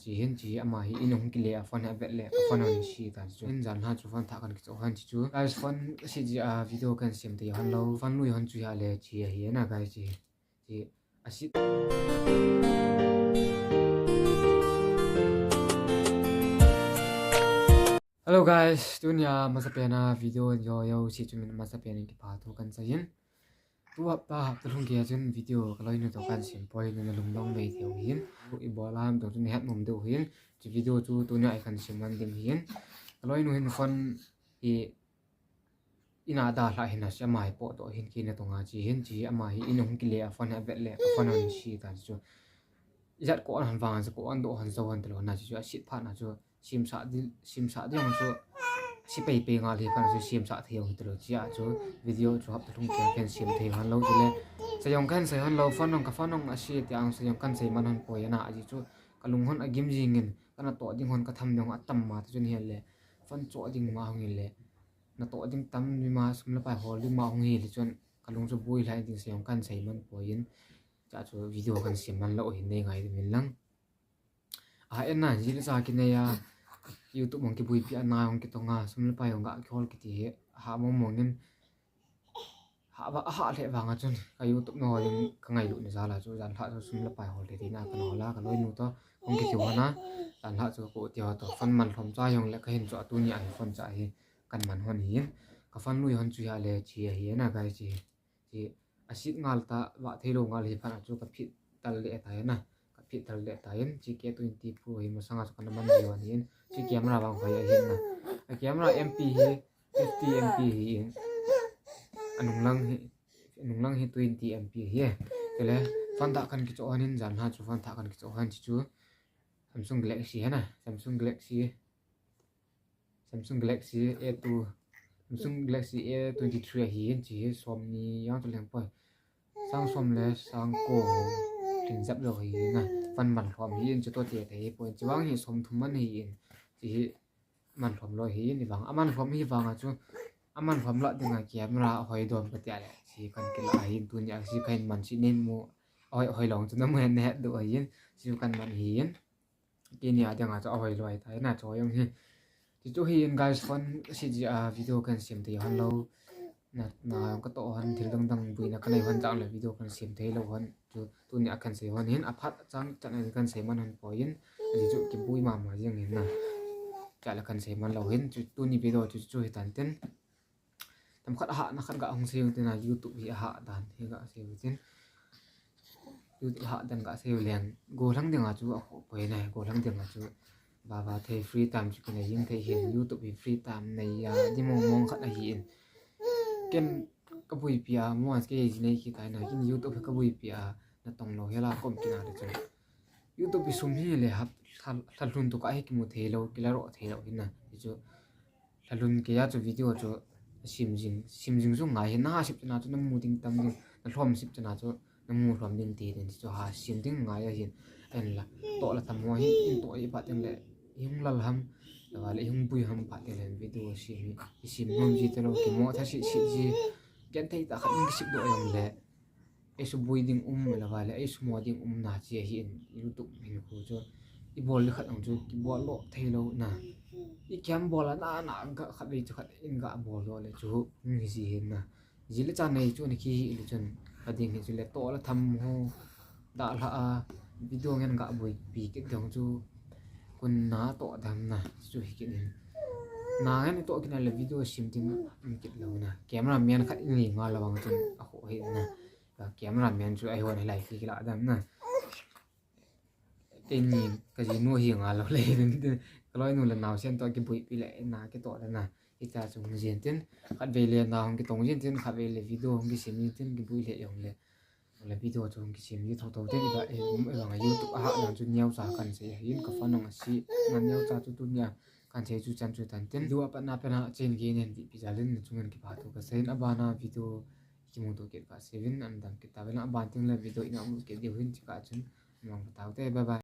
chi hin chi ama hi inong ki le a phone a vet le a phone on shi ta chu in jan ha chu phone tha kan ki chu han chi chu guys phone si ji a video kan sim te han lo phone lui han chu ya le chi hi na guys chi a si hello guys dunia masa pena video yo si chu min masa pena ki pa thu kan sayin tu ta tulung kia chun video kaloi nu to kan sim poi nu lum long mei theo hin i bolam to chun het mum do hin chi video chu tu nya ai kan sim man dim hin kaloi nu hin phone i ina da la hin a samai po to hin ki na to nga chi hin chi ama hi inong ki le a phone a vet le a phone on shi ta chu izat ko an wang sa ko an do han zo han to na chu a sit pha na chu sim sa di ang chu si pe nga li kan chu sim sa theo to chi a chu video chu hap thung ke ken sim the han lo chu le sa yong kan sa han lo phone nong ka phone nong a si ti ang sa yong kan sei man han po yana a ji chu kalung hon a gim jing in kana to ding hon ka tham dong a tam ma chu ni le phone cho ding ma hong le na to ding tam ni ma sum la pa hol di ma hong hi le chon kalung chu bui lai ding sa yong kan sei man po yin cha chu video kan sim man lo hin nei ngai min lang a en na ji le sa ki ne ya YouTube mong ki bui pi an na hong ki to nga sum la pa yong ga khol ki ti ha mo mong nin ha le wa nga chun ka YouTube no yin ka ngai lu ni za la chu jan tha chu sum la pa hol ti na ka no la ka loi nu to hong ki chu na jan tha chu ko ti ha to fan man thom cha yong le ka hin chu tu ni ai phone cha hi kan man hon hi ka fan lui hon chu ya le chi hi na ga chi asit ngal ta wa thelo ngal hi pha chu ka phit tal le ta na ka phit tal le ta yin chi ke 20 pro hi ma sanga ka man ji wan hin chi camera bang khoi hin na a camera MP hi 50 MP hi anung lang hi 20 MP hi kele fan ta kan ki cho hanin jan ha chu fan ta kan ki cho han chi chu Samsung Galaxy ha na Samsung Galaxy A2 Samsung Galaxy A23 hi chi som ni yang to leng poi sang som le sang ko tin zap lo hi na fan man thom hi chu to te te poi chuang hi som thum man hi chi man thom lo hi ni wang aman thom hi wang a chu aman thom la dinga camera hoi dom ka ta le chi kan ki la hi tu nya si kain man si nen mo hoi long chu na mo ne do hi chi kan man hi ki ni a dinga chu hoi loi ta na cho yong hi chi chu hi guys phone si ji a video kan sim te han lo na ka to han thil dang bui na kanai han chang le video kan sim the lo han chu tu ni akan se hon hin aphat chang chan kan se man han poin ji chu ki bui ma jeng hin na cha la kan se man lo hin chu tu ni video chu hi tan ten tam khat ha na khat ga hong se te na YouTube hi ha dan hi ga se tin YouTube ha dan ga se leng go lang ding a chu a poi na go lang ding a chu ba the free time chu ne ying the hin YouTube hi free time nei ya di mong khat a hi in ken ka bui pia mo as ke ji nei ki tai na kin YouTube ka bui pia na tong lo hela kom ki na de chu YouTube bi sum hi le hap thalun to ka hi ki mu the lo ki la ro the lo hin na chu thalun ke ya chu video chu sim jing zu ngai hin na sip na chu na mu ding tam ni na hlom sip na chu na mu hlom ding ti den chu ha sim ding ngai a hin en la to la tam mo hi in to i pa teng le yung lal ham la le yung bui ham pa teng le video sim nom ji te lo ki mo tha si ji ken thei ta khat ing sip do yong le e su bui ding la le e su mo ding na chi hi in YouTube hin ko chu i bol le khat ang chu ki bol lo thei lo na i kem bol na ga khat le chu khat in ga bol lo le chu ngi ji hin na ji le cha nei chu ni ki le chun ka ding hi chu le to la tham ho da la a video ngen ga bui pi ki dong chu kun na to dam na chu hi kin na ngen to kin le video sim tin ki lo na camera man khat ni nga la wang chun a ho hi na camera man chu ai hon lai ki la dam na tên nhìn cái gì nuôi hiền à lâu lên cái nu lần nào xem tôi cái bụi bị lệ na cái tội là na cái ta dùng diện tên khát về liền nào cái tổng diện tên khát về le video cái xem như tên cái bụi lệ dùng le video trong cái xem như thâu thâu tên vậy cũng ở ngoài YouTube hạ làm cho nhau giả cần sẽ hiện cái phần nông sĩ ngăn nhau giả cho tôi nha cần sẽ chú chân chú tận tên video bạn nào bên hạ trên cái nền bị bây lên chúng mình cái bài thu cái sen abana video cái mô tô cái cả seven anh đăng cái ta bên hạ bàn tiếng là video ina một cái điều hình chỉ cả chân mong tao thế bye bye.